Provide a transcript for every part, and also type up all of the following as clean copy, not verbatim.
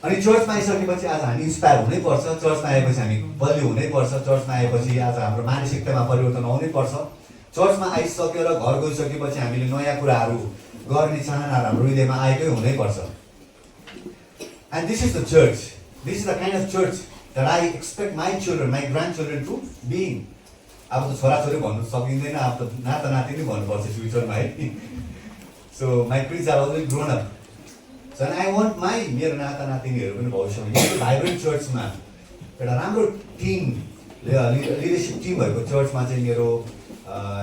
अनि चर्चमा आइसकेपछि आज हामी इन्सपायर हुनैपर्छ, चर्चमा आएपछि हामी बलियो हुनैपर्छ, चर्चमा आएपछि आज हाम्रो मानसिकतामा परिवर्तन आउनैपर्छ। चर्चमा आइसकेर घर गइसकेपछि हामीले नयाँ कुराहरू गर्ने चाहनाहरू हाम्रो हृदयमा आएकै हुनैपर्छ। And this is the church, this is the kind of church that I expect my children, my grand children to be. अब त छोराछोरी भन्नु सकिँदैन, अब त नाता नाति नै भन्नुपर्छ फ्युचरमा है। So my kids are already grown up. So I want मेरो नाता नातिनीहरू पनि भविष्यमा यो भाइब्रेन्ट चर्चमा एउटा राम्रो टिम, लिडरसिप टिम भएको चर्चमा चाहिँ मेरो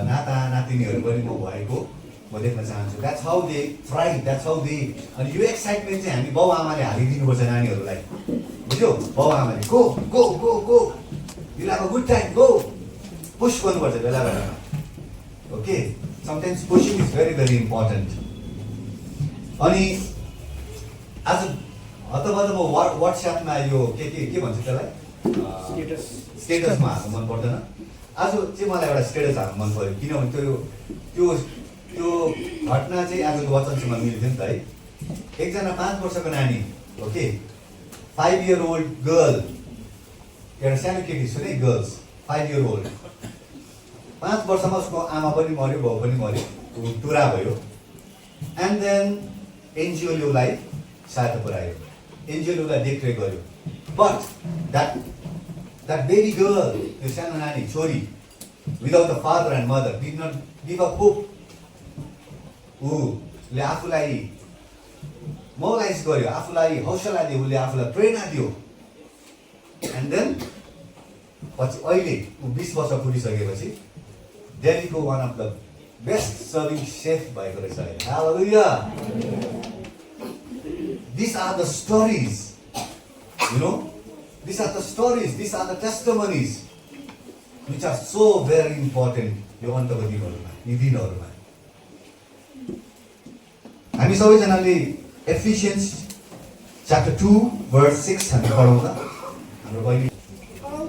नाता नातिनीहरू पनि म भएको म देख्न चाहन्छु। That's how they thrive, that's how they. अनि यो एक्साइटमेन्ट चाहिँ हामी बाउ आमाले हालिदिनुपर्छ नानीहरूलाई, बुझ्यो? बाउ आमाले go go go go, you have a good time, go, push गर्नुपर्छ बेला बेलामा। Okay, sometimes pushing is very very important. अनि आज हतपत म वाट्सएपमा यो के भन्छ त्यसलाई, स्टेटसमा हाल्नु मन पर्दैन। आज चाहिँ मलाई एउटा स्टेटस हाल्नु मन पऱ्यो, किनभने त्यो घटना चाहिँ आजको वचनसँग मिल्थ्यो नि त है। एकजना 5 वर्षको नानी, ओके, 5 year old गर्ल, एउटा सानो केटी छ नि, गर्ल्स 5 year old, 5 वर्षमा उसको आमा पनि मऱ्यो, बाउ पनि मऱ्यो, टुरा भयो। एन्ड देन एनजिओले उसलाई सहायता पुऱ्यायो, एनजिओले उसलाई देखरेख गर्यो। बट द्याट बेबी गर्ल, त्यो सानो नानी छोरी, without the father and mother, did not give up hope. उसले आफूलाई मोलाइज गर्यो, आफूलाई हौसला दियो, उसले आफूलाई प्रेरणा दियो। एन्ड देन पछि अहिले 20 वर्ष पुगिसकेपछि दिल्लीको one of the best serving safe भएको रहेछ अहिले। हालेलुया। These are the stories, you know, these are the stories, these are the testimonies which are so very important यो अन्तको दिनहरूमा, यी दिनहरूमा। हामी सबैजनाले एफिसियन्स च्याप्टर 2 verse 6 हामी पढौँ त। हाम्रो बहिनी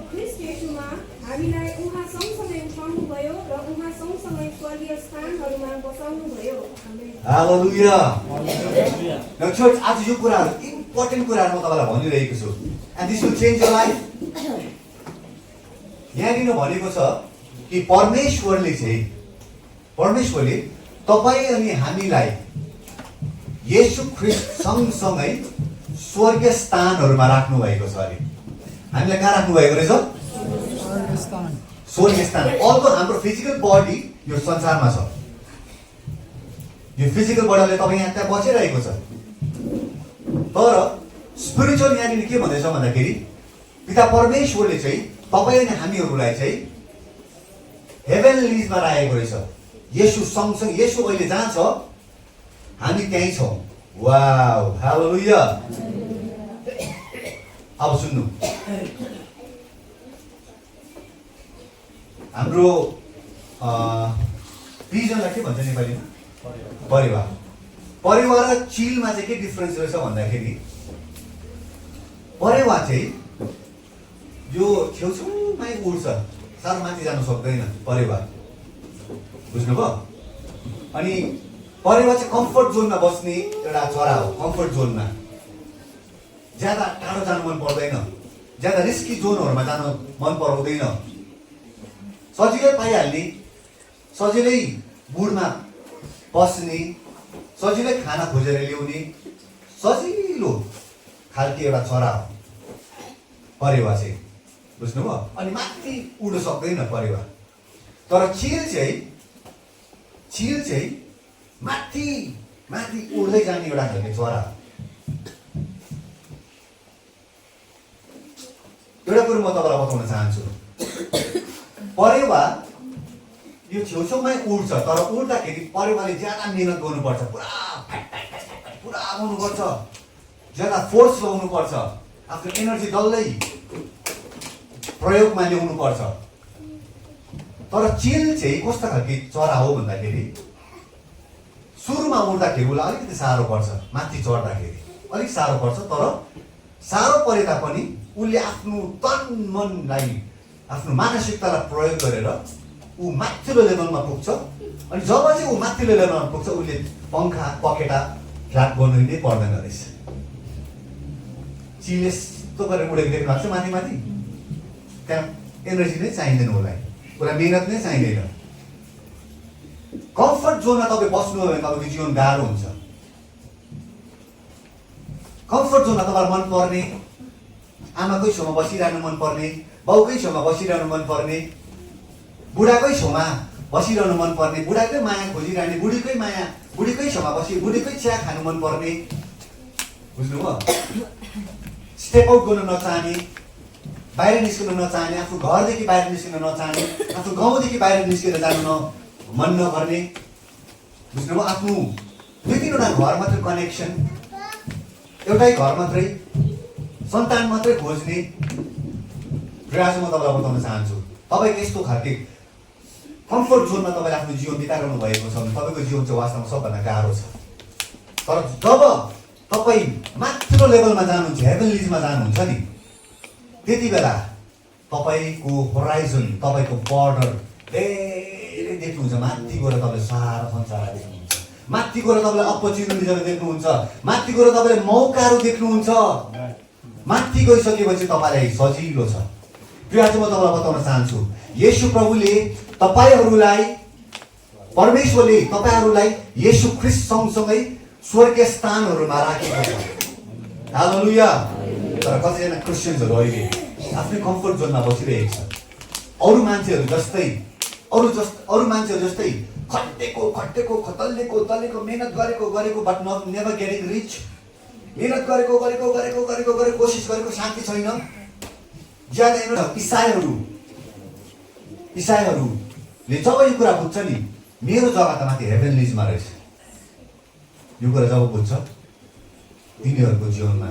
ख्रीष्ट येशूमा हामीलाई उहाँ सँगसँगै उठाउनुभयो र उहाँ सँगसँगै स्वर्गीय स्थानहरूमा बसाउनुभयो। हालेलुया। न चर्च, आज यो कुराहरू इम्पोर्टेन्ट कुराहरू म तपाईँलाई भनिरहेको छु। And this will change your life. यहाँनिर भनेको छ कि परमेश्वरले तपाईँ अनि हामीलाई येशू ख्रीष्ट सँगसँगै स्वर्गीय स्थानहरूमा राख्नु भएको छ अरे। हामीलाई कहाँ राख्नु भएको रहेछ? स्वर्गीय स्थान। अल्दो हाम्रो फिजिकल बडी यो संसारमा छ, यो फिजिकल बडीले तपाईँ यहाँ त्यहाँ बसिरहेको छ, तर स्पिरिचुअल यहाँनिर के भन्दैछ भन्दाखेरि पिता परमेश्वरले चाहिँ तपाईँ अनि हामीहरूलाई चाहिँ हेभेनलिजमा राखेको रहेछ। येशू सँगसँगै, येशू अहिले जहाँ छ हामी त्यहीँ छौँ। वाउ, हालेलुया। अब सुन्नु, हाम्रो पिजनलाई के भन्छ नेपालीमा? परिवार। परिवार र चिलमा चाहिँ के डिफरेन्स रहेछ भन्दाखेरि परिवार चाहिँ यो छेउछेउमै उड्छ, साह्रो माथि जानु सक्दैन परिवार, बुझ्नुभयो? अनि परिवार चाहिँ कम्फर्ट जोनमा बस्ने एउटा चरा हो। कम्फर्ट जोनमा ज्यादा टाढो जानु मन पर्दैन, ज्यादा रिस्की जोनहरूमा जानु मन पराउँदैन, सजिलै पाइहाल्ने, सजिलै बुढमा बस्ने, सजिलै खाना खोजेर ल्याउने सजिलो खालको एउटा चरा हो परिवार चाहिँ, बुझ्नुभयो? अनि माथि उड्न सक्दैन परिवार। तर चिल चाहिँ माथि माथि उड्दै जाने एउटा खालको चरा। एउटा कुरो म तपाईँलाई बताउन चाहन्छु, परिवार यो छेउछेउमै उड्छ, तर उड्दाखेरि परिवारले ज्यादा मिहिनेत गर्नुपर्छ, पुरा आउनुपर्छ, ज्यादा फोर्स लगाउनुपर्छ, आफ्नो एनर्जी डल्लै प्रयोगमा ल्याउनुपर्छ। तर चिल चाहिँ कस्तो खालको चरा हो भन्दाखेरि सुरुमा उड्दाखेरि उसलाई अलिकति साह्रो पर्छ, माथि चढ्दाखेरि अलिक साह्रो पर्छ, तर साह्रो परे तापनि उसले आफ्नो तन मनलाई, आफ्नो मानसिकतालाई प्रयोग गरेर ऊ माथिल्लो लेभलमा पुग्छ। अनि जब चाहिँ ऊ माथिल्लो लेभलमा पुग्छ उसले पङ्खा पखेटा फ्ल्याप गर्नु नै पर्दैन रहेछ। चिल यस्तो गरेर उडेको देख्नु भएको छ माथि माथि, त्यहाँ एनर्जी नै चाहिँदैन उसलाई, मिहिनेत नै चाहिँदैन। कम्फर्ट जोनमा तपाईँ बस्नु हो भने तपाईँको जीवन गाह्रो हुन्छ। कम्फर्ट जोनमा तपाईँलाई मनपर्ने आमाकै छेउमा बसिरहनु मनपर्ने, बाउकै छेउमा बसिरहनु मनपर्ने, बुढाकै छेउमा बसिरहनु मनपर्ने, बुढाकै माया खोजिरहने, बुढीकै छेउमा बसी बुढीकै चिया खानु मनपर्ने, बुझ्नुभयो? स्टेप आउट गर्न नचाहने, बाहिर निस्किन नचाहने, आफ्नो घरदेखि बाहिर निस्किन नचाहने, आफ्नो गाउँदेखि बाहिर निस्केर जानु मन नगर्ने, बुझ्नुभयो? आफ्नो 2-3वटा घर मात्रै कनेक्सन, एउटै घर मात्रै, सन्तान मात्रै खोज्ने। आज म तपाईँलाई बताउन चाहन्छु, तपाईँको यस्तो खालको कम्फर्ट जोनमा तपाईँले आफ्नो जीवन बिताइरहनु भएको छ भने तपाईँको जीवन चाहिँ वास्तवमा सबभन्दा गाह्रो छ। तर जब तपाईँ माथिल्लो लेभलमा जानुहुन्छ, हेभनलिजमा जानुहुन्छ नि, त्यति बेला तपाईँको होराइजन, तपाईँको बर्डर धेरै देख्नुहुन्छ। माथि गएर तपाईँले सारा संसार देख्नुहुन्छ, माथि गएर तपाईँले अपर्च्युनिटिजहरू देख्नुहुन्छ, माथि गएर तपाईँले मौकाहरू देख्नुहुन्छ। माथि गइसकेपछि तपाईँलाई सजिलो छ। प्रिय आज म तपाईँलाई बताउन चाहन्छु, येशू प्रभुले तपाईँहरूलाई, परमेश्वरले तपाईँहरूलाई येशू ख्रीष्ट सँगसँगै स्वर्गीय स्थानहरूमा राखेको छ। हालेलुया। तर कतिजना क्रिस्चियन्सहरू अहिले आफ्नै कम्फर्ट जोनमा बसिरहेको छ। अरू मान्छेहरू जस्तै खटेको तल्लेको मेहनत गरेको बट नेभर गेटिङ रिच, मेहनत गरेको कोसिस गरेको शान्ति छैन। ज्यादा इसाईहरूले जब यो कुरा बुझ्छ नि, मेरो जग्गा त माथि हेभनलिजमा रहेछ, यो कुरा जब बुझ्छ तिनीहरूको जीवनमा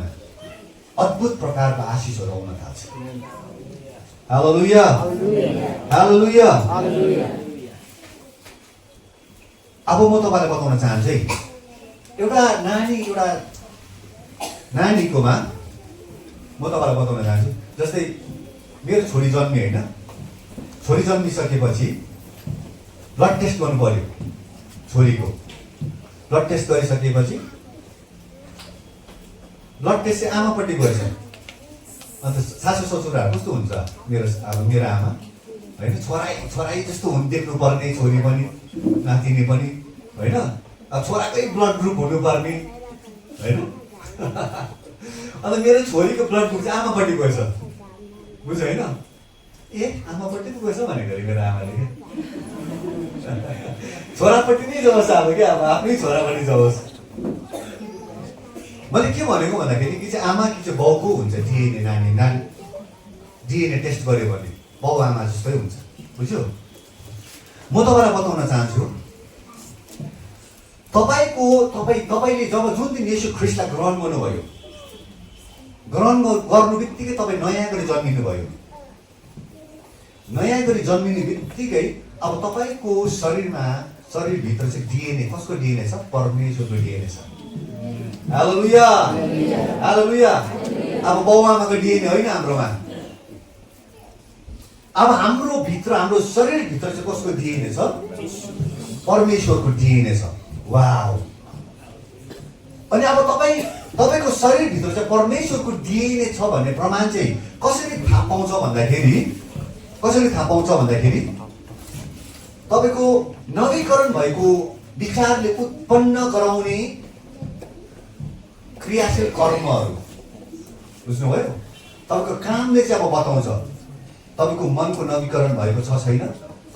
अद्भुत प्रकारको आशिषहरू आउन थाल्छ। हालेलुया, हालेलुया। अब म तपाईँलाई बताउन चाहन्छु है, एउटा नानीकोमा म तपाईँलाई बताउन चाहन्छु। जस्तै मेरो छोरी जन्मी होइन, छोरी जन्मिसकेपछि ब्लड टेस्ट गर्नु पर्यो। छोरीको ब्लड टेस्ट गरिसकेपछि ब्लड टेस्ट चाहिँ आमापट्टि गएछ। अन्त सासू ससुराहरू कस्तो हुन्छ, मेरो आमा होइन, छोराई जस्तो देख्नुपर्ने, छोरी पनि नातिनी पनि होइन, अब छोराकै ब्लड ग्रुप हुनुपर्ने होइन। अन्त मेरो छोरीको ब्लड ग्रुप चाहिँ आमापट्टि गएछ, बुझ्यो होइन? ए आमापट्टि पो गएछ भनेको मेरो आमाले क्या, छोरापट्टि नै जाओस् अब क्या, अब आफ्नै छोरापट्टि जाओस्। मैले के भनेको भन्दाखेरि कि चाहिँ आमा कि चाहिँ बाउको हुन्छ डिएनए, नानी डिएनए टेस्ट गऱ्यो भने बाउ आमा जस्तै हुन्छ, बुझ्यो? म तपाईँलाई बताउन चाहन्छु, तपाईँले जब जुन दिन येशू ख्रीष्टलाई ग्रहण गर्नुभयो, ग्रहण गर्नु बित्तिकै तपाईँ नयाँ गरी जन्मिनु भयो। नयाँ गरी जन्मिने बित्तिकै अब तपाईँको शरीरभित्र चाहिँ डिएनए, कसको डिएनए छ? परमेश्वरको डिएनए छ। हालेलुया, हालेलुया। अब बाउ आमाको डिएनए होइन हाम्रोमा। अब हाम्रो शरीरभित्र चाहिँ कसको डिएनए छ? परमेश्वरको डिएनए छ। वाउ। अनि अब तपाईँको शरीरभित्र चाहिँ परमेश्वरको डिएनए छ भन्ने प्रमाण चाहिँ कसरी थाहा पाउँछ भन्दाखेरि तपाईँको नवीकरण भएको विचारले उत्पन्न गराउने क्रियाशील कर्महरू, बुझ्नुभयो? तपाईँको कामले चाहिँ अब बताउँछ तपाईँको मनको नवीकरण भएको छ छैन,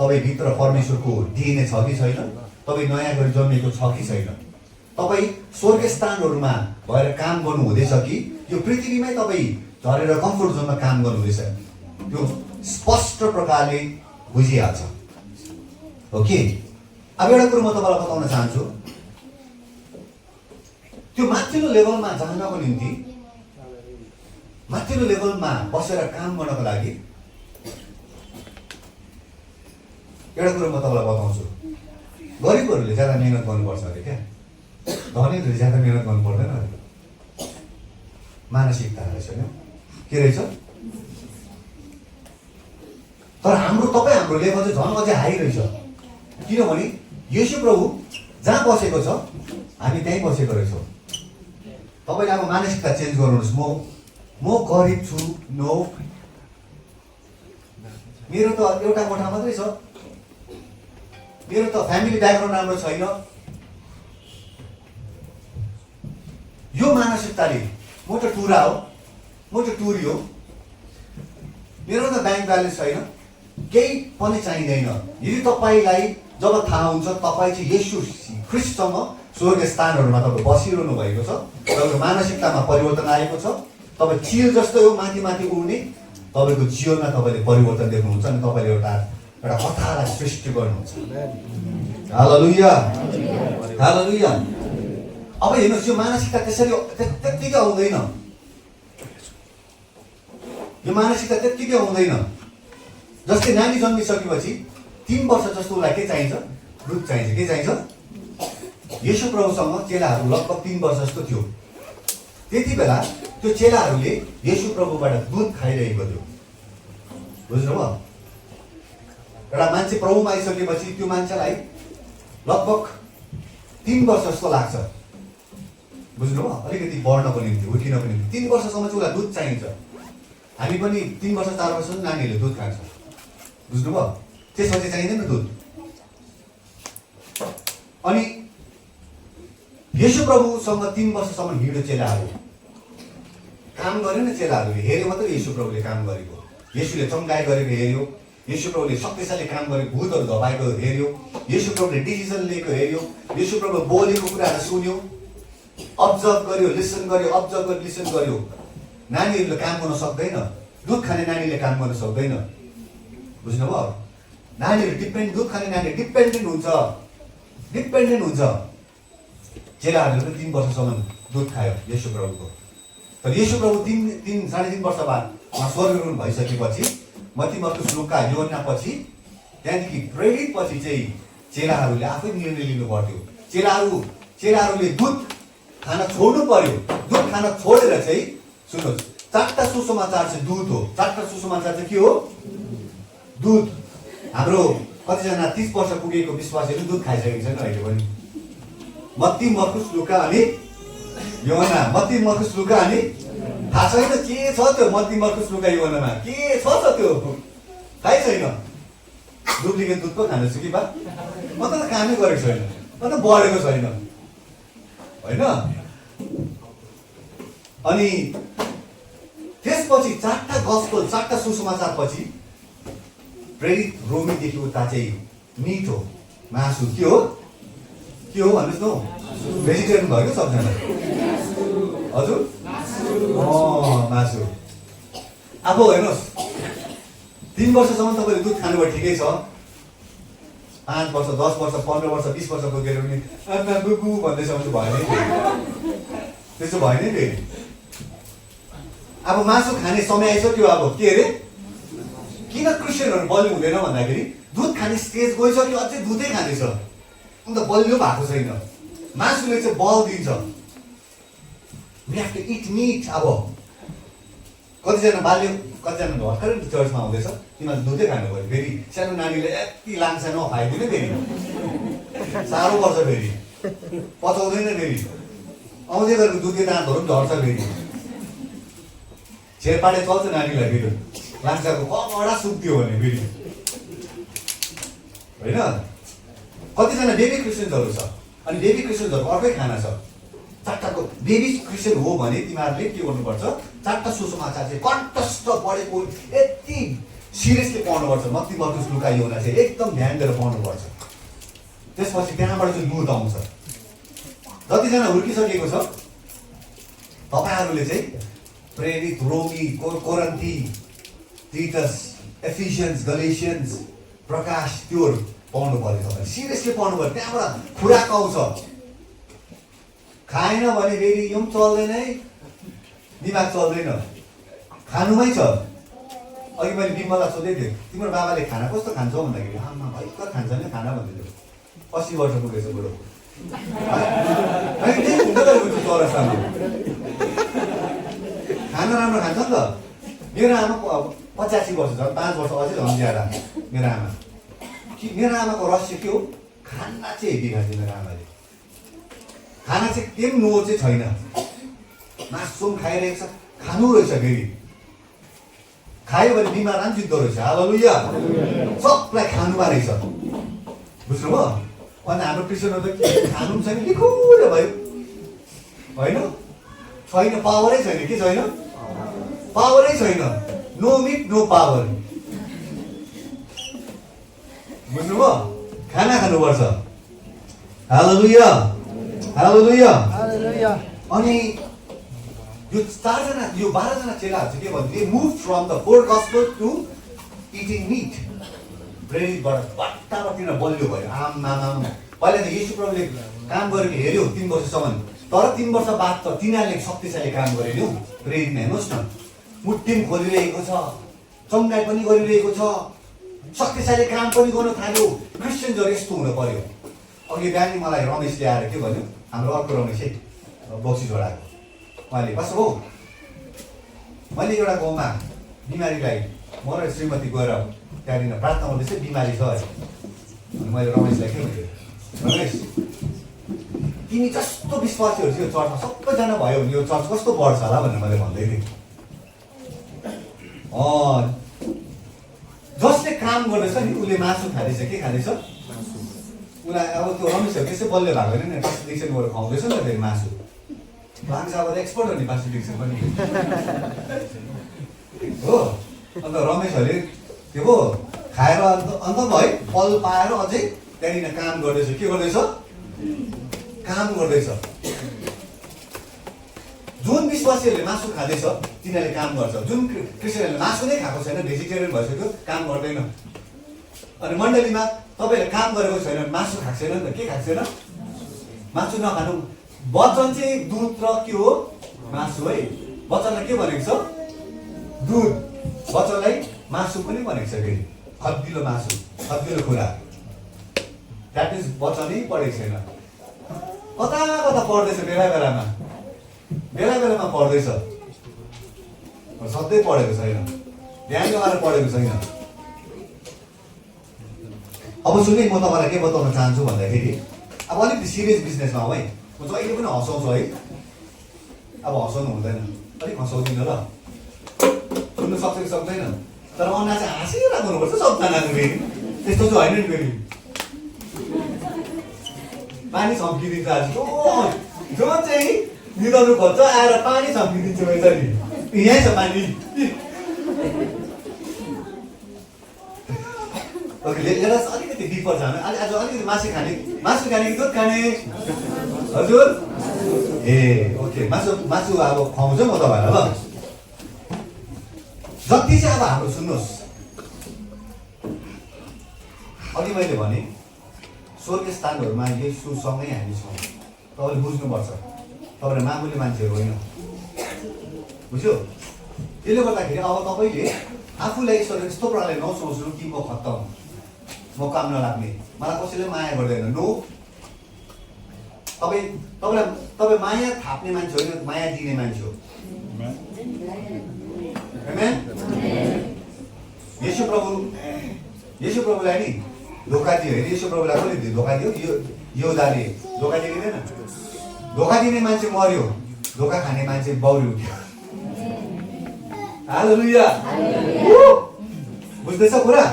तपाईँभित्र परमेश्वरको डिएनए छ कि छैन, तपाईँ नयाँ गरी जन्मेको छ कि छैन, तपाईँ स्वर्गीय स्थानहरूमा भएर काम गर्नु हुँदैछ कि यो पृथ्वीमै तपाईँ झरेर कम्फर्ट जोनमा काम गर्नु हुँदैछ, त्यो स्पष्ट प्रकारले बुझिहाल्छ। ओके, अब एउटा कुरो म तपाईँलाई बताउन चाहन्छु, त्यो माथिल्लो लेभलमा जानको निम्ति, माथिल्लो लेभलमा बसेर काम गर्नको लागि एउटा कुरो म तपाईँलाई बताउँछु, गरिबहरूले ज्यादा मेहनत गर्नुपर्छ अरे क्या, धनीहरूले ज्यादा मेहनत गर्नु पर्दैन अरे। मानसिकता रहेछ के रहेछ? तर हाम्रो लेभल चाहिँ झन् अझै हाई रहेछ, किनभने येशू प्रभु जहाँ बसेको छ हामी त्यहीँ बसेको रहेछौँ। तपाईँले अब मानसिकता चेन्ज गर्नुहोस्। म म गरिब छु, नो। मेरो त एउटा कोठा मात्रै छ, मेरो त फ्यामिली ब्याकग्राउन्ड राम्रो छैन। यो मानसिकताले म त टुरा हो, म त टुरी हो, मेरो त ब्याङ्क ब्यालेन्स छैन, केही पनि चाहिँदैन। यदि तपाईँलाई जब थाहा हुन्छ तपाईँ चाहिँ येशू ख्रीष्टसँग स्वर्ग स्थानहरूमा तपाईँ बसिरहनु भएको छ, तपाईँको मानसिकतामा परिवर्तन आएको छ, तपाईँ चिल जस्तै हो माथि माथि उड्ने, तपाईँको जीवनमा तपाईँले परिवर्तन देख्नुहुन्छ अनि तपाईँले एउटा कथालाई सृष्टि गर्नुहुन्छ। हालेलुया, हालेलुया। अब हेर्नुहोस्, यो मानसिकता त्यसरी त्यत्तिकै आउँदैन, यो मानसिकता त्यत्तिकै आउँदैन। जस्तै नानी जन्मिसकेपछि 3 वर्ष जस्तो उसलाई के चाहिन्छ? दुध चाहिन्छ। के चाहिन्छ? येशू प्रभुसँग चेलाहरू लगभग 3 वर्ष जस्तो थियो। त्यति बेला त्यो चेलाहरूले येशू प्रभुबाट दुध खाइरहेको थियो। बुझ्नुभयो? एउटा मान्छे प्रभुमा आइसकेपछि त्यो मान्छेलाई लगभग 3 वर्ष जस्तो लाग्छ। बुझ्नुभयो? अलिकति बढ्नको निम्ति, हुर्किनको निम्ति 3 वर्षसम्म चाहिँ उसलाई दुध चाहिन्छ। हामी पनि 3 वर्ष 4 वर्षसम्म नानीहरूले दुध खान्छ। बुझ्नुभयो? त्यसपछि चाहिँदैन दुध। अनि येशू प्रभुसँग 3 वर्षसम्म हिँड्यो चेलाहरू, काम गर्यो न चेलाहरूले, हेऱ्यो मात्रै येशू प्रभुले काम गरेको, येशूले चम्काइ गरेको हेऱ्यो, येशू प्रभुले शक्तिशाली काम गरेको, भूतहरू धपाएको हेऱ्यो, येशू प्रभुले डिसिजन लिएको हेऱ्यो, येशू प्रभु बोलेको कुराहरू सुन्यो, अब्जर्भ गर्यो, लिसन गर्यो, अब्जर्भ गर्यो, लिसन गर्यो। नानीहरूले काम गर्न सक्दैन, दुध खाने नानीले काम गर्न सक्दैन। बुझ्नुभयो? नानीहरू दुध खाने नानी डिपेन्डेन्ट हुन्छ, डिपेन्डेन्ट हुन्छ। चेलाहरूले पनि 3 वर्षसम्म दुध खायो येशू प्रभुको। तर येशू प्रभु 3 3.5 वर्ष बाद स्वर्गरोहण भइसकेपछि, मत्ती मर्कुस लुका योहन्ना पछि, त्यहाँदेखि प्रेरित पछि चाहिँ चेलाहरूले आफै निर्णय लिनु पर्थ्यो। चेलाहरूले दुध खान छोड्नु पर्यो। दुध खान छोडेर चाहिँ सुन्नुहोस्, 4टा सुसमाचार चाहिँ दुध हो। 4टा सुसमाचार चाहिँ के हो? दुध। हाम्रो कतिजना 30 वर्ष पुगेको विश्वासीहरू दुध खाइसकेको छैन अहिले पनि। मत्ती मर्कुस लुका अनि योहन्ना, मत्ती मर्कुस लुका अनि थाहा छैन के छ त्यो मत्ती मर्कुस लुका योहन्नामा, के छ त त्यो थाहै छैन। डुप्लिकेट दुध पो खाँदैछु कि बा, म त कामै गरेको छैन, म त बढेको छैन होइन। अनि त्यसपछि 4टा गस्पेल, 4टा सुसमाचार पछि प्रेरित रोमीदेखि उता चाहिँ मिठो मासु के हो? के हो भन्नुहोस् न? भेजिटेरियन भयो क्या सबजना? हजुर, मासु। अब हेर्नुहोस्, 3 वर्षसम्म तपाईँले दुध खानुभयो ठिकै छ, 5 वर्ष 10 वर्ष 15 वर्ष 20 वर्ष पुगेर पनि आमा बुबु भन्दैछ भने भयो नि, त्यसो भयो नि फेरि। अब मासु खाने समय आइसक्यो। अब के अरे, किन क्रिस्चियनहरू बलियो हुँदैन भन्दाखेरि दुध खाने स्टेज गइसक्यो, अझै दुधै खाँदैछ, अन्त बलियो भएको छैन। मासुले चाहिँ बल दिन्छ। We have to eat meat. अब कतिजना कतिजना भर्खरै चर्चमा आउँदैछ, तिमीहरूले दुधै खानु पऱ्यो। फेरि सानो नानीले यति लान्छ नखाइदिने, फेरि साह्रो पर्छ, फेरि पचाउँदैन, फेरि आउँदै गरेको दुधे दाँतहरू पनि झर्छ, फेरि छेरपाटे चल्छ नानीलाई, फेरि लाङ्साको कडा सुक्थ्यो भने फेरि होइन। कतिजना बेबी क्रिस्चियन्सहरू छ, अनि बेबी क्रिस्चियन्सहरूको अर्कै खाना छ। 4टाको बेबी क्रिस्चियन हो भने तिमीहरूले के गर्नुपर्छ? 4टा सुसमाचार चाहिँ कन्टस्ट पढेको यति सिरियसली पढ्नुपर्छ। मत्ती मर्कुस लुका योहन्ना चाहिँ एकदम ध्यान दिएर पढ्नुपर्छ। त्यसपछि त्यहाँबाट चाहिँ दुध आउँछ। जतिजना हुर्किसकेको छ तपाईँहरूले चाहिँ प्रेरित, रोमी, कोरिन्थी, तितस, एफिसियन्स, गलेसियन्स, प्रकाश, त्योहरू पढ्नु पर्यो। तपाईँले सिरियसली पढ्नु पर्यो। त्यहाँबाट खुराक आउँछ। खाएन भने फेरि यो पनि चल्दैन है, दिमाग चल्दैन, खानुमै छ। अघि मैले बिमललाई सोधेको थिएँ, तिम्रो बाबाले खाना कस्तो खान्छ भन्दाखेरि आमा भयङ्कर खान्छ नि खाना भन्दै थियो। 80 वर्ष पुगेछ बुढो। चौरस्तामा खाना राम्रो खान्छ नि त। मेरो आमा 85 वर्ष छ, 5 वर्ष अझै झन् ज्यादा मेरो आमा। मेरो आमाको रहस्य के हो? खाना चाहिँ हेभी खान्छ मेरो आमाले। खाना चाहिँ केही नो चाहिँ छैन। मासु पनि खाइरहेको छ, खानु रहेछ फेरि खायो भने बिमार पनि जित्दो रहेछ हालेलुया सबलाई खानुमा रहेछ बुझ्नुभयो अनि हाम्रो क्रिस्चियनहरू त के खानु पनि छैन लिखुरो भयो होइन छैन पावरै छैन के छैन पावरै छैन नो मिट नो पावर बुझ्नुभयो खाना खानुपर्छ हालेलुया हालेलुया अनि यो 4जना यो 12जना चेलाहरू चाहिँ के भन्थे move from the four gospel to eating meat प्रेरितबाट पट्टामा तिनीहरू बलियो भयो आमा पहिला त येशू प्रभुले काम गरेको हेऱ्यो 3 वर्षसम्म तर 3 वर्ष बाद त तिनीहरूले शक्तिशाली काम गरे नि प्रेरित हेर्नुहोस् न मुट्टिम खोलिरहेको छ चङ्गाई पनि गरिरहेको छ शक्तिशाली काम पनि गर्न थाल्यो क्रिस्चियनहरू यस्तो हुनु पर्यो अघि बिहान मलाई रमेशले आएर के भन्यो हाम्रो अर्को रमेश बक्सी जोडाको उहाँले कस्तो हो मैले एउटा गाउँमा बिमारीलाई म र श्रीमती गएर त्यहाँनिर प्रार्थना गर्दैछ बिमारी छ अरे अनि मैले रमेशलाई के भन्छु रमेश तिमी जस्तो विश्वासीहरू चाहिँ यो चर्चमा सबैजना भयो भने यो चर्च कस्तो बढ्छ होला भनेर मैले भन्दै थिएँ जसले काम गर्दैछ नि उसले मासु खाँदैछ के खाँदैछ उसलाई अब त्यो रमेशहरू त्यसै बल्ल भएको होइन नि पास्टिडिक्सन गरेर खुवाउँदैछ नि त फेरि मासु मान्छे अब एक्सपर्ट हो नि पास्टिडिक्सन पनि हो अन्त रमेशहरूले के हो खाएर अन्त भयो फल पाएर अझै त्यहाँनिर काम गर्दैछ के गर्दैछ काम गर्दैछ जुन विश्वासीहरूले मासु खाँदैछ तिनीहरूले काम गर्छ जुन क्रिस्चियनहरूले मासु नै खाएको छैन भेजिटेरियन भइसक्यो काम गर्दैन अनि मण्डलीमा तपाईँहरूले काम गरेको छैन मासु खाएको छैन नि त के खाएको छैन मासु नखानु वचन चाहिँ दुध र के हो मासु है वचनलाई के भनेको छ दुध वचनलाई मासु पनि भनेको छ फेरि खद्दिलो मासु खद्दिलो कुरा द्याट इज वचनै पढेको छैन कता कता पढ्दैछ बेला बेलामा पढ्दैछ सधैँ पढेको छैन ध्यान लगाएर पढेको छैन अब सुन्ने म तपाईँलाई के बताउन चाहन्छु भन्दाखेरि अब अलिकति सिरियस बिजनेसमा हो है म जहिले पनि हँसाउँछु है अब हँसाउनु हुँदैन अलिक हँसाउँदिनँ ल सुन्नु सक्छ कि सक्दैन तर अन्ना चाहिँ हाँसिरहेको हुनुपर्छ सबजनाको फेरि त्यस्तो चाहिँ होइन नि फेरि पानी छम्किदिन्छ आज जो चाहिँ निदाउनु खोज्छ आएर पानी छम्किदिन्छ मैले नि यहीँ छ पानी लेटस अलिकति डिपर जानु आज अलिकति मासु खाने कि दुध खाने हजुर ए ओके मासु अब खुवाउँछ म तपाईँलाई ल जति चाहिँ अब हाम्रो सुन्नुहोस् अघि मैले भने स्वर्गीय स्थानहरूमा येशूसँगै हामी छौँ तपाईँले बुझ्नुपर्छ तपाईँहरू मामुली मान्छेहरू होइन बुझ्यो त्यसले गर्दाखेरि अब तपाईँले आफूलाई यस्तो प्रकारले नसोच्नु कि म खत्तम म काम नलाग्ने मलाई कसैले माया गर्दैन नो तपाईँ माया थाप्ने मान्छे होइन माया दिने मान्छे हो येशू प्रभुलाई नि धोका दियो होइन येशू प्रभुलाई कसले धोका दियो यो दाले धोका दिएको थिएन धोका दिने मान्छे मर्यो धोका खाने मान्छे बौरी उठ्यो हालेलुया बुझ्दैछ कुरा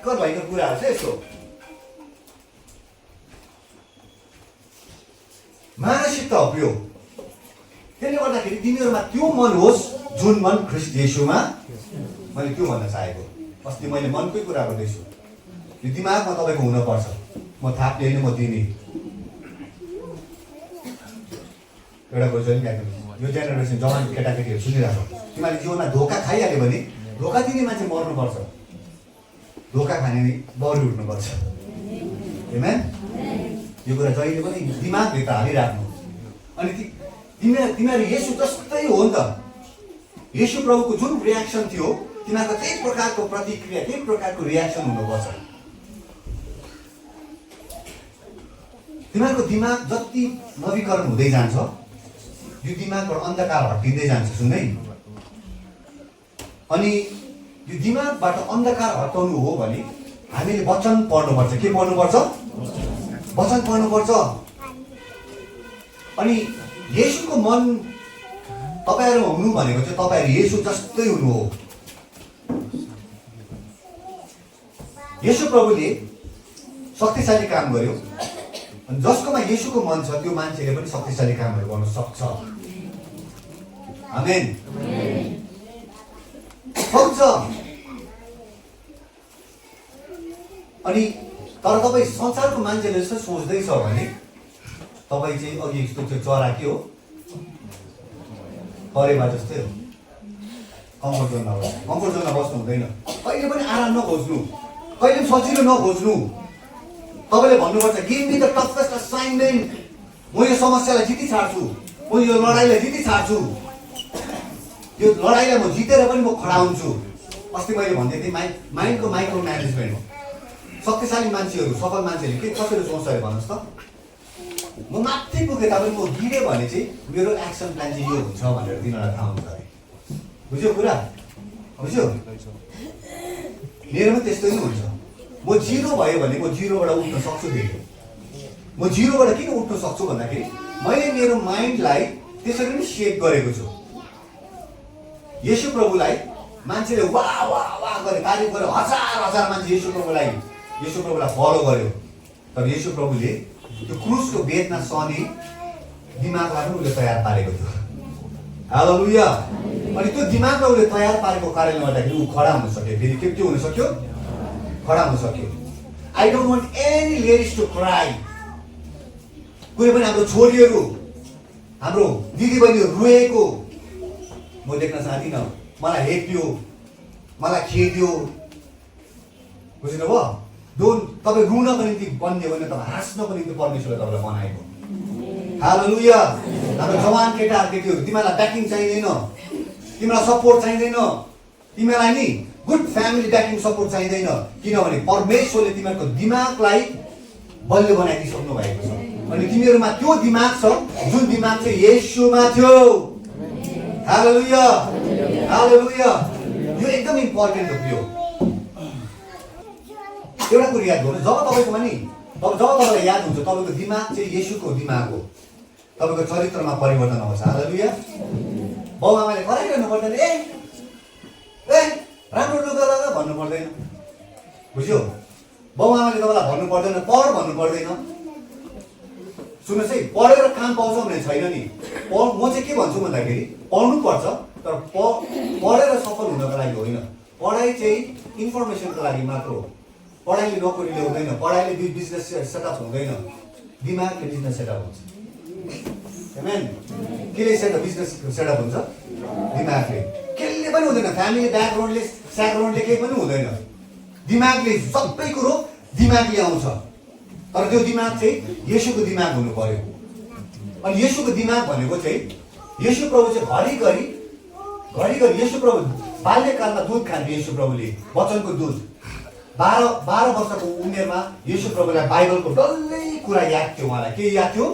भयङ्कर कुराहरू छ यस्तो मानसिकता हो यो त्यसले गर्दाखेरि तिमीहरूमा त्यो मन होस् जुन मन ख्रिस्ट येशूमा मैले त्यो भन्न चाहेको अस्ति मैले मनकै कुरा गर्दैछु यो दिमागमा तपाईँको हुनुपर्छ म थाप्ने होइन म दिने एउटा कुरा चाहिँ यो जेनेरेसन जवान केटाकेटीहरू सुनिरहेको तिमीहरूले जीवनमा धोका खाइहाल्यो भने धोका दिने मान्छे मर्नुपर्छ धोका खाने बौरी उठ्नुपर्छ हैन यो कुरा जहिले पनि दिमागभित्र हालिराख्नु अनि तिमीहरू येशू जस्तै हो नि त येशू प्रभुको जुन रियाक्सन थियो तिमीहरूको त्यही प्रकारको प्रतिक्रिया त्यही प्रकारको रियाक्सन हुनुपर्छ तिमीहरूको दिमाग जति नवीकरण हुँदै जान्छ यो दिमागबाट अन्धकार हटिँदै जान्छ सुन्दै अनि यो दिमागबाट अन्धकार हटाउनु हो भने हामीले वचन पढ्नुपर्छ के पढ्नुपर्छ वचन पढ्नुपर्छ अनि येशूको मन तपाईँहरू हुनु भनेको चाहिँ तपाईँहरू येशू जस्तै हुनु हो। येशू प्रभुले शक्तिशाली काम गर्यो अनि जसकोमा येशूको मन छ त्यो मान्छेले पनि शक्तिशाली कामहरू गर्न सक्छ। आमेन। सक्छ। अनि तर तपाईँ संसारको मान्छेले जस्तो सोच्दैछ भने तपाईँ चाहिँ अघि यस्तो त्यो चरा के हो, परेवा जस्तै हो। कम्फर्ट जोनमा बस्नु, कम्फर्ट जोनमा बस्नु हुँदैन। कहिले पनि आराम नखोज्नु, कहिले पनि सजिलो नखोज्नु। तपाईँले भन्नुपर्छ give me the toughest assignment. म यो समस्यालाई जिति छाड्छु, म यो लडाइँलाई जिति छाड्छु, यो लडाइँलाई म जितेर पनि म खडा हुन्छु। अस्ति मैले भन्दै थिएँ माइन्डको माइक्रो म्यानेजमेन्ट हो। शक्तिशाली मान्छेहरू, सफल मान्छेहरूले के कसरी सोच्छ अरे भन्नुहोस् त। म माथि पुगेँ तपाईँ म गिरेँ भने चाहिँ मेरो एक्सन प्लान चाहिँ यो हुन्छ भनेर तिनीहरूलाई थाहा हुन्छ अरे। बुझ्यो कुरा? बुझ्यो? मेरो पनि त्यस्तै नै हुन्छ। म जिरो भयो भने म जिरोबाट उठ्न सक्छु फेरि। म जिरोबाट किन उठ्न सक्छु भन्दाखेरि मैले मेरो माइन्डलाई त्यसरी नै सेप गरेको छु। येशू प्रभुलाई मान्छेले वाह वाह वाह गरे, तारिफ गर्यो, हजार मान्छे येशू प्रभुलाई फलो गर्यो। तर येशू प्रभुले त्यो क्रुसको वेदना सहने दिमागलाई पनि उसले तयार पारेको थियो। हालेलुया। अनि त्यो दिमागलाई उसले तयार पारेको कारणले गर्दाखेरि ऊ खडा हुन सक्यो। फेरि के हुन सक्यो? खडा हुन सक्यो। I don't want any ladies to cry. कुनै पनि हाम्रो छोरीहरू, हाम्रो दिदीबहिनीहरू रोएको म देख्न चाहदिनँ। मलाई हेप्यो, मलाई खेद्यो, बुझ्नुभयो? तपाईँ रुनको निम्ति बन्ने हो भने तपाईँ हाँस्नको निम्ति परमेश्वरले तपाईँलाई बनाएको। हालेलुया। हाम्रो जवान केटाहरू केटीहरू, तिमीलाई ब्याकिङ चाहिँदैन, तिमीलाई सपोर्ट चाहिँदैन, तिमीलाई नि गुड फ्यामिली ब्याकिङ सपोर्ट चाहिँदैन, किनभने परमेश्वरले तिमीहरूको दिमागलाई बलियो बनाइदिइसक्नु भएको छ। अनि तिमीहरूमा त्यो दिमाग छ जुन दिमाग चाहिँ येशूमा थियो। हालेलुया। हालेलुया। यो एकदम इम्पोर्टेन्ट हो। यो एउटा कुरो याद गर्नु, जब तपाईँकोमा नि जब तपाईँलाई याद हुन्छ तपाईँको दिमाग चाहिँ येशूको दिमाग हो, तपाईँको चरित्रमा परिवर्तन आउँछ। हालेलुया। बाउ आमाले कराइरहनु पर्दैन, ए राम्रो लुगा लगा भन्नु पर्दैन। बुझ्यो? बाउ आमाले तपाईँलाई भन्नु पर्दैन, पढ भन्नु पर्दैन। सुन्नुहोस् है, पढेर काम पाउँछ भने छैन नि। म चाहिँ के भन्छु भन्दाखेरि पढ्नु पर्छ, तर पढेर सफल हुनको लागि होइन। पढाइ चाहिँ इन्फर्मेसनको लागि मात्र हो। पढाइले नोकरी ल्याउँदैन, पढाइले बिजनेस सेटअप हुँदैन, दिमागले बिजनेस सेटअप हुन्छ। आमेन। केले बिजनेस सेटअप हुन्छ? दिमागले। केले पनि हुँदैन। फ्यामिली ब्याकग्राउन्डले केही पनि हुँदैन। दिमागले सबै कुरो दिमागले आउँछ। तर त्यो दिमाग चाहिँ येशूको दिमाग हुनु पर्यो। अनि येशूको दिमाग भनेको चाहिँ येशू प्रभु चाहिँ घरिघरि येशू प्रभु बाल्यकालमा दुध खान्थ्यो। येशू प्रभुले वचनको दुध 12 वर्षको उमेरमा येशू प्रभुलाई बाइबलको डल्लै कुरा याद थियो। उहाँलाई के याद थियो?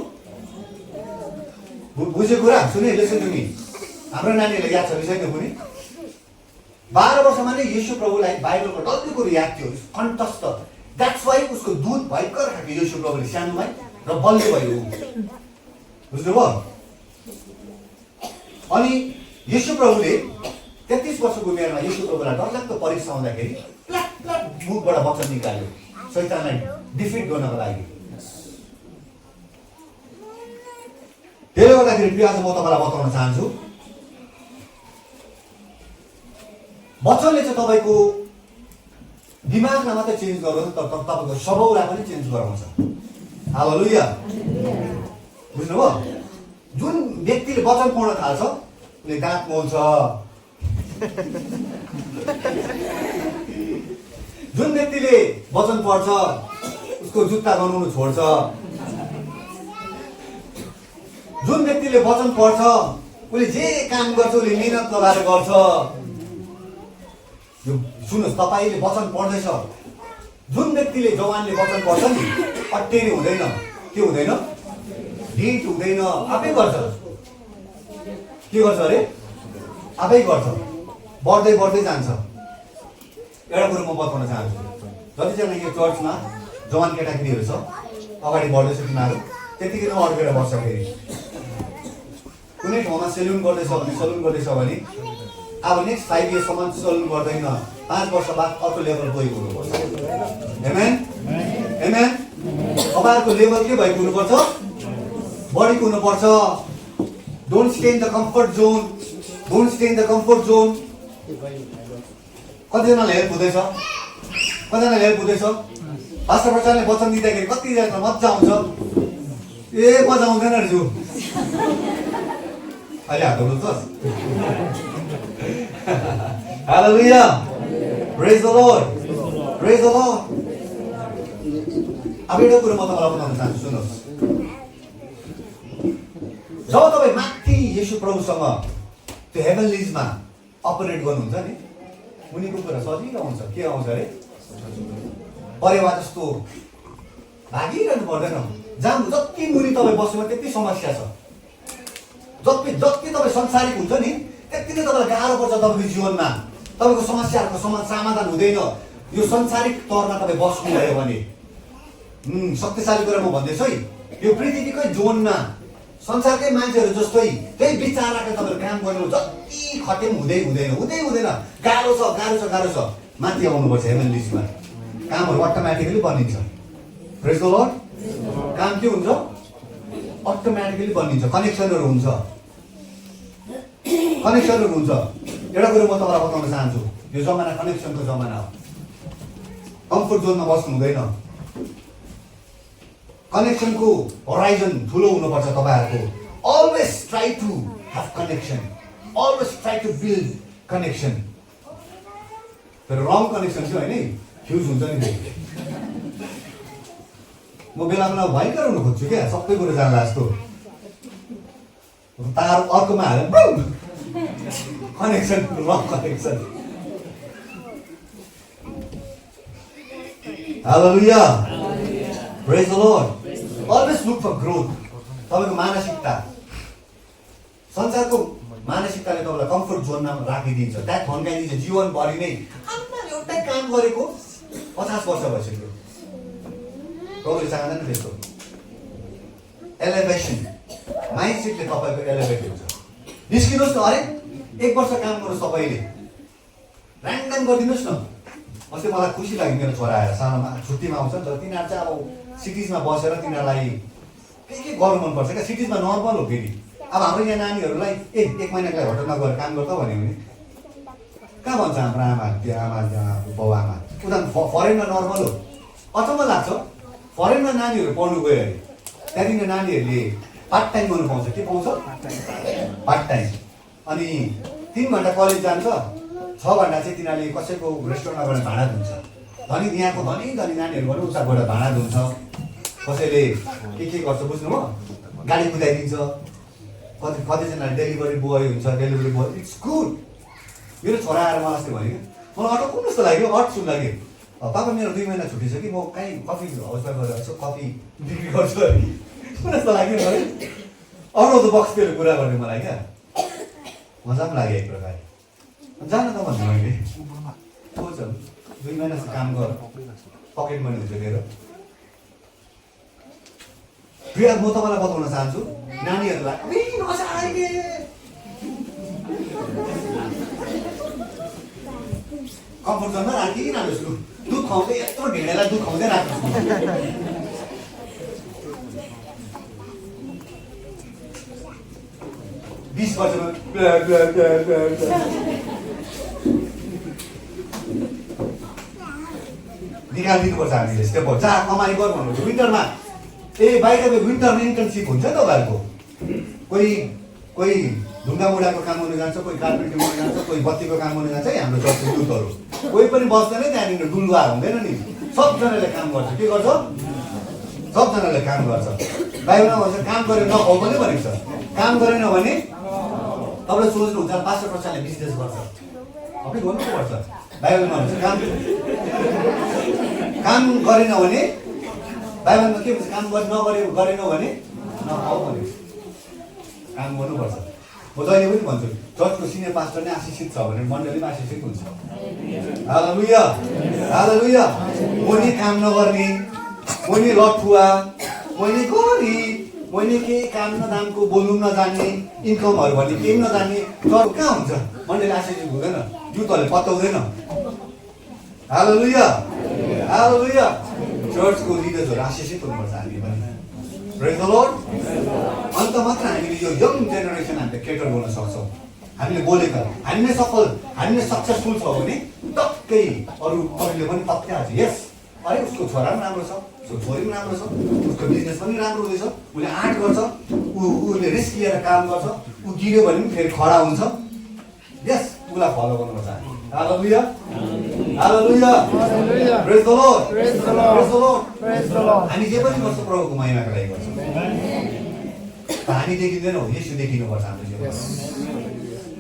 बुझ्यो कुरा? सुने, लिसन टु मी। हाम्रो नानीहरूलाई याद छ कि छैन कुनै? 12 वर्षमा नै येशू प्रभुलाई बाइबलको डल्लै कुरो याद थियो, कण्ठस्थ। द्याट्स वाइ उसको दुध भयङ्कर खाएको येशू प्रभुले सानोमै र बलियो भयो। बुझ्नुभयो? अनि येशू प्रभुले 33 वर्षको उमेरमा येशू प्रभुलाई डरलाग्दो परीक्षा आउँदाखेरि प्लाट मुखबाट वचन निकाल्यो शैतानलाई डिफिट गर्नको लागि। त्यसले गर्दाखेरि प्रिय, आज म तपाईँलाई बताउन चाहन्छु, वचनले चाहिँ तपाईँको दिमागलाई मात्रै चेन्ज गर्दैन, तर तपाईँको स्वभावलाई पनि चेन्ज गराउँछ। हालेलुया। बुझ्नुभयो? जुन व्यक्तिले वचन पढ्न थाल्छ उसले दाँत मोल्छ, जुन व्यक्तिले वचन पढ्छ उसको जुत्ता गनाउनु छोड्छ, जुन व्यक्तिले वचन पढ्छ उसले जे काम गर्छ उसले मेहनत लगाएर गर्छ। सुन्नुहोस्, तपाईँले वचन पढ्दैछ, जुन व्यक्तिले जवानले वचन पढ्छ नि अटेरी हुँदैन, के हुँदैन? ढिट हुँदैन, आफै गर्छ। के गर्छ अरे? आफै गर्छ, बढ्दै बढ्दै जान्छ। एउटा कुरो म बताउन चाहन्छु, जतिजना यो चर्चमा जवान केटाकेटीहरू छ अगाडि बढ्दैछ तिमीहरू त्यतिकै नै अड्केर बस्छ। फेरि कुनै ठाउँमा सेलुन गर्दैछ भने अब नेक्स्ट 5 इयर्ससम्म सेलुन गर्दैन, 5 वर्ष बाद अर्को लेभल गएको हुनुपर्छ। आमेन आमेन। तपाईँहरूको लेभल के भएको हुनुपर्छ? बढीको हुनुपर्छ। Don't stay in the comfort John, don't stay in the comfort John. कतिजनाले हेल्प हुँदैछ? कतिजनाले हेल्प हुँदैछ? पास्टर प्रचारले वचन दिँदाखेरि कतिजना मजा आउँछ? ए मजा आउँदैन रहेछु। अहिले हात उठाउँछस्? Hallelujah, praise the lord, praise the Lord. अब एउटा कुरो म तपाईँलाई बताउन चाहन्छु, सुन्नुहोस्। जब तपाईँ माथि येशू प्रभुसँग त्यो हेभनलिजमा अपरेट गर्नुहुन्छ नि, मुनिको कुरा सजिलो आउँछ। के आउँछ अरे? परेवा जस्तो भागिरहनु पर्दैन। जहाँ जति मुनि तपाईँ बस्नुभयो त्यति समस्या छ। जति तपाईँ संसारिक हुन्छ नि त्यति नै तपाईँलाई गाह्रो पर्छ तपाईँको जीवनमा। तपाईँको समस्याहरूको समाधान हुँदैन यो संसारिक तौरमा तपाईँ बस्नुभयो भने। शक्तिशाली कुरा म भन्दैछु है, यो पृथ्वीकै जोनमा संसारकै मान्छेहरू जस्तै त्यही विचारले तपाईँहरू काम गर्नु, जति खटे पनि हुँदैन। गाह्रो छ। माथि आउनुपर्छ हेभनलिजमा। कामहरू अटोमेटिकली बनिन्छ। प्रेज द लर्ड। काम के हुन्छ? अटोमेटिकली बनिन्छ। कनेक्सनहरू हुन्छ। एउटा कुरो म तपाईँलाई बताउन चाहन्छु, यो जमाना कनेक्सनको जमाना हो। कम्फर्ट जोनमा बस्नु हुँदैन। कनेक्सनको होराइजन ठुलो हुनुपर्छ तपाईँहरूको। Always try to have connection, always try to build connection. तर रङ कनेक्सन चाहिँ होइन, फ्युज हुन्छ नि। म बेला भयङ्कर हुनु खोज्छु क्या, सबै कुरो जान्ला जस्तो। तार अर्कोमा हालेर connection, wrong connection. Hallelujah, praise the Lord. Always look for growth. तपाईँको मानसिकता, संसारको मानसिकताले तपाईँलाई कम्फर्ट जोनमा राखिदिन्छ, त्यहाँ थन्काइदिन्छ जीवनभरि नै। आमा एउटै काम गरेको 50 वर्ष भइसक्यो। प्रभुले चाहँदैन त्यस्तो। एलिभेसन माइन्डसेटले तपाईँको एलिभेट हुन्छ। निस्किनुहोस् न, अरे 1 वर्ष काम गर्नुहोस् तपाईँले, ऱ्यान्डम गरिदिनुहोस् न। अस्ति मलाई खुसी लाग्यो, मेरो छोरा आएर सानोमा छुट्टीमा आउँछ नि त, तिनीहरू चाहिँ अब सिटिजमा बसेर तिनीहरूलाई के गर्नु मनपर्छ क्या। सिटिजमा नर्मल हो फेरि। अब हाम्रो यहाँ नानीहरूलाई 1 महिनाको लागि होटलमा गएर काम गर्दा भन्यो भने कहाँ भन्छ हाम्रो आमा, त्यो आमा बाउ आमा, उता फरेनमा नर्मल हो। अचम्म लाग्छ, फरेनमा नानीहरू पढ्नु गयो अरे त्यहाँदेखि नानीहरूले पार्ट टाइम गर्नु पाउँछ। के पाउँछ? Part time. अनि 3 घन्टा कलेज जान्छ, 6 घन्टा चाहिँ तिनीहरूले कसैको रेस्टुरेन्टमा गएर भाँडा धुन्छ। यहाँको धनी नानीहरू गएर उता गएर भाँडा धुन्छ, कसैले के गर्छ बुझ्नुभयो, गाडी कुदाइदिन्छ। कतिजना डेलिभरी बोय हुन्छ, डेलिभरी बोय। It's good. मेरो छोरा आएर मलाई अस्ति भन्यो, मलाई अटो कुन जस्तो लाग्यो, अट लाग्यो। पापा मेरो 2 महिना छुट्टी छ कि, म कहीँ कफी हाउसमा गएर यसो कफी बिक्री गर्छु अरे। कुन जस्तो लाग्यो मलाई, आउट अफ द बक्स त्यो कुरा गर्ने मलाई क्या, मजा पनि लाग्यो एक प्रकार। जान त भन्नु मैले सोच 2 महिना जस्तो काम गर, पकेट मनी हुन्छ मेरो। प्रिय, म तपाईँलाई बताउन चाहन्छु नानीहरूलाई, कम्फर्ट जोनमा राखिरहनुहोस्। दुध खुवाउँदै यत्रो ढिँडेलाई दुध खुवाउँदै राख्नुहोस्। 20 वर्षमा निकालिदिनुपर्छ हामीले। स्टेप हो, जहाँ कमाइ गर भन्नुहुन्छ। विन्टरमा बाहिर विन्टरमा इन्टर्नसिप हुन्छ नि तपाईँहरूको। कोही ढुङ्गा मुढाको काम गर्नु जान्छ, कोही कार्पेन्टिङ गर्नु जान्छ, कोही बत्तीको काम गर्नु जान्छ। हाम्रो जस्तो दुधहरू कोही पनि बस्दैन त्यहाँनिर, डुलुवा हुँदैन नि। सबजनाले काम गर्छ। के गर्छ? सबजनाले काम गर्छ। बाहिरमा भन्छ काम गरेर नखाऊ पनि भनेको छ। काम गरेन भने तपाईँले सोच्नुहुन्छ पास्टर प्रचारले बिजनेस गर्छ, अफै गर्नुपर्छ। बाइबलमा भन्छ काम गरेन भने, बाइबलमा के भन्छ, काम गरेन भने नखाऊ भने। काम गर्नुपर्छ। म जहिले पनि भन्छु चर्चको सिनियर पास्टर नै आशिषित छ भने मण्डलीमा आशिषित हुन्छ। हालेलुया, हालेलुया। म नि काम नगर्ने, म नि लठुवा, म नि गरिब, मैले केही काम नदामको बोल्नु नजान्ने इन्कमहरू भन्ने केही नजान्ने तर कहाँ हुन्छ मण्डली आशिष हुँदैन युथहरूले पत्याउँदैन हालेलुया हालेलुया चर्चको लिडर्सहरू आशिषित हुनुपर्छ हामी पनि प्रेज द लर्ड अन्त मात्र हामीले यो यङ जेनेरेसन हामीले केटर गर्न सक्छौँ हामीले बोलेका हामीले सफल हामीले सक्सेसफुल छ भने टक्कै अरूले पनि पत्याउँछ यस अरे उसको छोरा पनि राम्रो छ उसको छोरी पनि राम्रो छ उसको बिजनेस पनि राम्रो हुँदैछ उसले आर्ट गर्छ उसले रिस्क लिएर काम गर्छ ऊ गिर्यो भने पनि फेरि खडा हुन्छ यस उसलाई फलो गर्नुपर्छ hallelujah hallelujah praise the lord praise the lord हामी जे पनि गर्छौँ प्रभुको महिमाको लागि गर्छौँ हामी देखिँदैनौँ यसो देखिनुपर्छ हाम्रो जीवनमा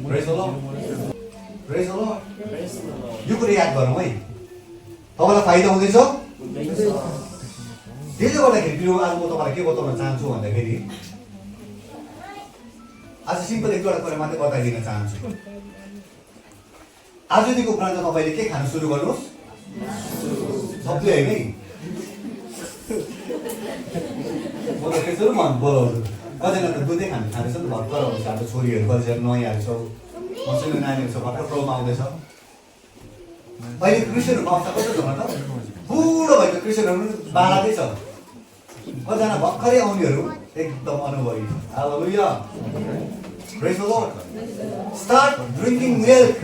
praise the lord praise the lord यो कुरा याद गरौँ है तपाईँलाई फाइदा हुँदैछ त्यसले गर्दाखेरि आज म तपाईँलाई के बताउन चाहन्छु भन्दाखेरि आज सिम्पल एक दुईवटा कुरा मात्रै बताइदिन चाहन्छु आजदेखिको उपरान्त तपाईँले के खान सुरु गर्नुहोस् सब्जी होइन है म त त्यसरी बोलाउँछु कतिजना त दुधै खाँदैछ नि त भर्खर आउँदैछ हाम्रो छोरीहरू कतिजना नयाँहरू छ मसिनो नानीहरू छ भर्खर प्रोमा आउँदैछ अहिले क्रिस्चियनहरूको अवस्था कस्तो छ त बुढो भएको क्रिस्चियनहरू बालाकै छ कतिजना भर्खरै आउनेहरू एकदम अनुभवी hallelujah praise the lord start drinking milk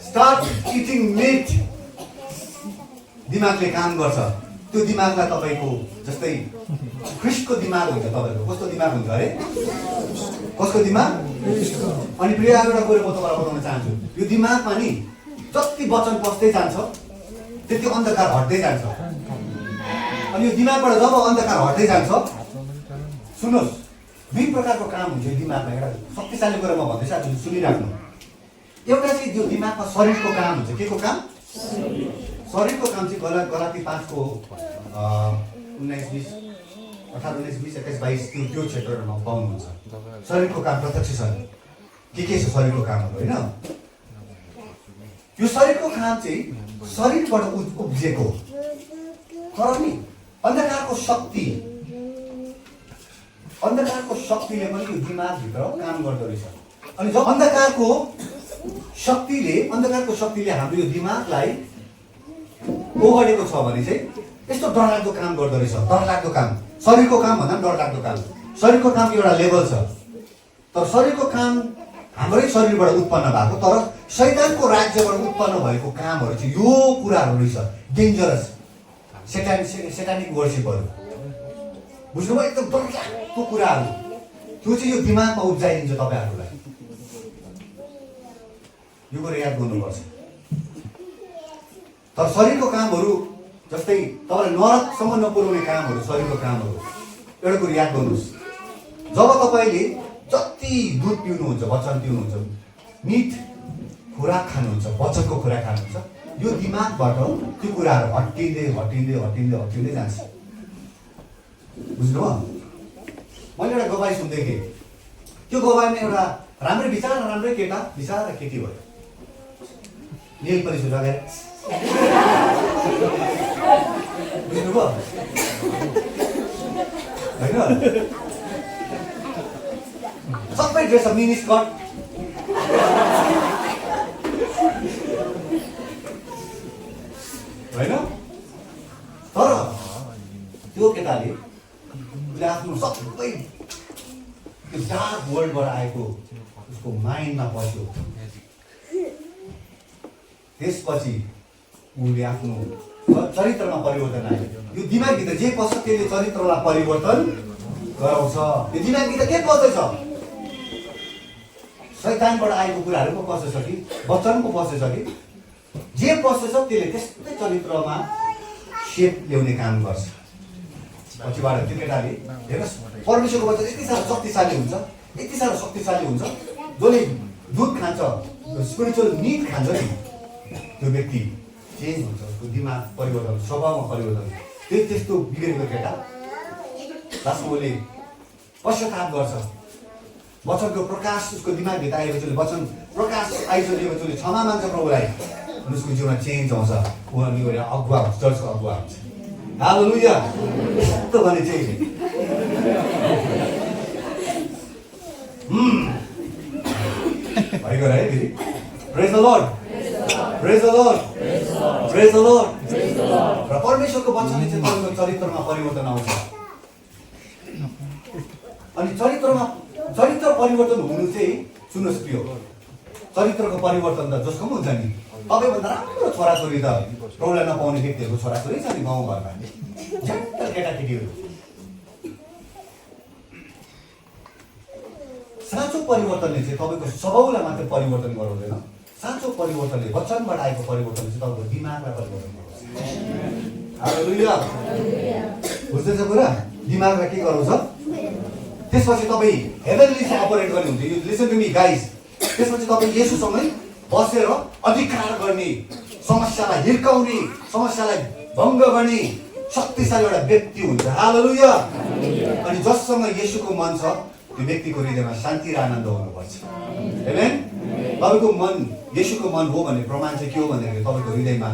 start eating meat दिमागले काम गर्छ त्यो दिमागलाई तपाईँको जस्तै ख्रिस्टको दिमाग हुन्छ तपाईँको कस्तो दिमाग हुन्छ अरे कसको दिमाग अनि प्रिय एउटा कुरा म तपाईँलाई बताउन चाहन्छु यो दिमागमा नि जति वचन पस्दै जान्छ त्यति अन्धकार हट्दै जान्छ अनि यो दिमागबाट जब अन्धकार हट्दै जान्छ सुन्नुहोस् दुई प्रकारको काम हुन्छ यो दिमागमा एउटा शक्तिशाली कुरा म भन्दैछु आज सुनिराख्नु एउटा चाहिँ यो दिमागमा शरीरको काम हुन्छ के को काम शरीरको काम चाहिँ गलाती 5 को 19 20 18 19 20 21 22 त्यो क्षेत्रहरूमा पाउनुहुन्छ शरीरको काम प्रत्यक्ष छ के छ शरीरको कामहरू होइन यो शरीरको काम चाहिँ शरीरबाट उब्जिएको तर नि अन्धकारको शक्तिले पनि यो दिमागभित्र काम गर्दो रहेछ अनि जब अन्धकारको शक्तिले हाम्रो यो दिमागलाई ओगडेको छ भने चाहिँ यस्तो डरलाग्दो काम गर्दो रहेछ डरलाग्दो काम शरीरको काम भन्दा पनि डरलाग्दो काम शरीरको काम एउटा लेभल छ तर शरीरको काम हाम्रै शरीरबाट उत्पन्न भएको तर शैतानको राज्यबाट उत्पन्न भएको कामहरू चाहिँ यो कुराहरू रहेछ डेन्जरस सेटानिक वर्शिपहरू बुझ्नुभयो एकदम डरलाग्दो कुराहरू त्यो चाहिँ यो दिमागमा उब्जाइदिन्छ तपाईँहरूलाई यो कुरा याद गर्नुपर्छ तर शरीरको कामहरू जस्तै तपाईँलाई नरकसम्म नपुर्याउने कामहरू शरीरको कामहरू एउटा कुरा याद गर्नुहोस् जब तपाईँले जति दुध पिउनुहुन्छ वचन पिउनुहुन्छ मिठ खुराक खानुहुन्छ वचनको खुराक खानुहुन्छ यो दिमागबाट त्यो कुराहरू हट्टिँदै जान्छ बुझ्नुभयो मैले एउटा गवाई सुन्दै थिएँ त्यो गवाईमा एउटा राम्रै केटा बिचारा केटी भयो नेल पनि लगाएर बुझ्नुभयो होइन सबै ड्रेसअप मिनी स्कर्ट होइन तर त्यो केटाले उसले आफ्नो सबै त्यो डार्क वर्ल्डबाट आएको उसको माइन्डमा पस्यो त्यसपछि उसले आफ्नो चरित्रमा परिवर्तन आयो यो दिमागभित्र जे पस्छ त्यसले चरित्रलाई परिवर्तन गराउँछ यो दिमागभित्र के पस्दैछ शैतानबाट आएको कुराहरू पो पस्दैछ कि वचन पो पस्दैछ कि जे पस्दैछ त्यसले त्यस्तै चरित्रमा सेप ल्याउने काम गर्छ पछिबाट त्यो केटाले हेर्नुहोस् परमेश्वरको वचन यति साह्रो शक्तिशाली हुन्छ जसले दुध खान्छ स्पिरिचुअल निड खान्छ नि त्यो व्यक्ति चेन्ज हुन्छ उसको दिमाग परिवर्तन स्वभावमा परिवर्तन त्यस्तो बिग्रेको केटा लास्टमा उसले पश्चाताप गर्छ वचनको प्रकाश उसको दिमागभित्र आएपछि वचन प्रकाश आइसकेपछि उसले क्षमा माग्छ प्रभुलाई अनि उसको जीवनमा चेन्ज आउँछ ऊ अनि अगुवा हुन्छ चर्चको अगुवा हुन्छ हालेलुया यस्तो भने चाहिँ भइगयो है फेरि praise the lord praise the lord praise the lord र परमेश्वरको वचनले चाहिँ तपाईँको चरित्रमा परिवर्तन आउँछ अनि चरित्र परिवर्तन हुनु चाहिँ सुन्नुहोस् प्रिय चरित्रको परिवर्तन त जसको पनि हुन्छ नि तपाईँभन्दा राम्रो छोराछोरी त प्रौढा नपाउने व्यक्तिहरूको छोराछोरी छ नि गाउँघरमा ज्यादा केटाकेटीहरू साँचो परिवर्तनले चाहिँ तपाईँको स्वभावलाई मात्र परिवर्तन गराउँदैन साँचो परिवर्तनले वचनबाट आएको परिवर्तनले चाहिँ तपाईँको दिमागलाई परिवर्तन गराउँछ हालेलुया बुझ्दैछ कुरा दिमागलाई के गराउँछ त्यसपछि तपाईँ हेभेनली चाहिँ अपरेट गर्ने हुन्छ you listen to me guys त्यसपछि तपाईँ येशूसँगै बसेर अधिकार गर्ने समस्यालाई हिर्काउने समस्यालाई भङ्ग गर्ने शक्तिशाली एउटा व्यक्ति हुन्छ हालेलुया अनि जससँग येशूको मन छ त्यो व्यक्तिको हृदयमा शान्ति र आनन्द हुनुपर्छ आमेन तपाईँको मन येशूको मन हो भन्ने प्रमाण चाहिँ के हो भन्दाखेरि तपाईँको हृदयमा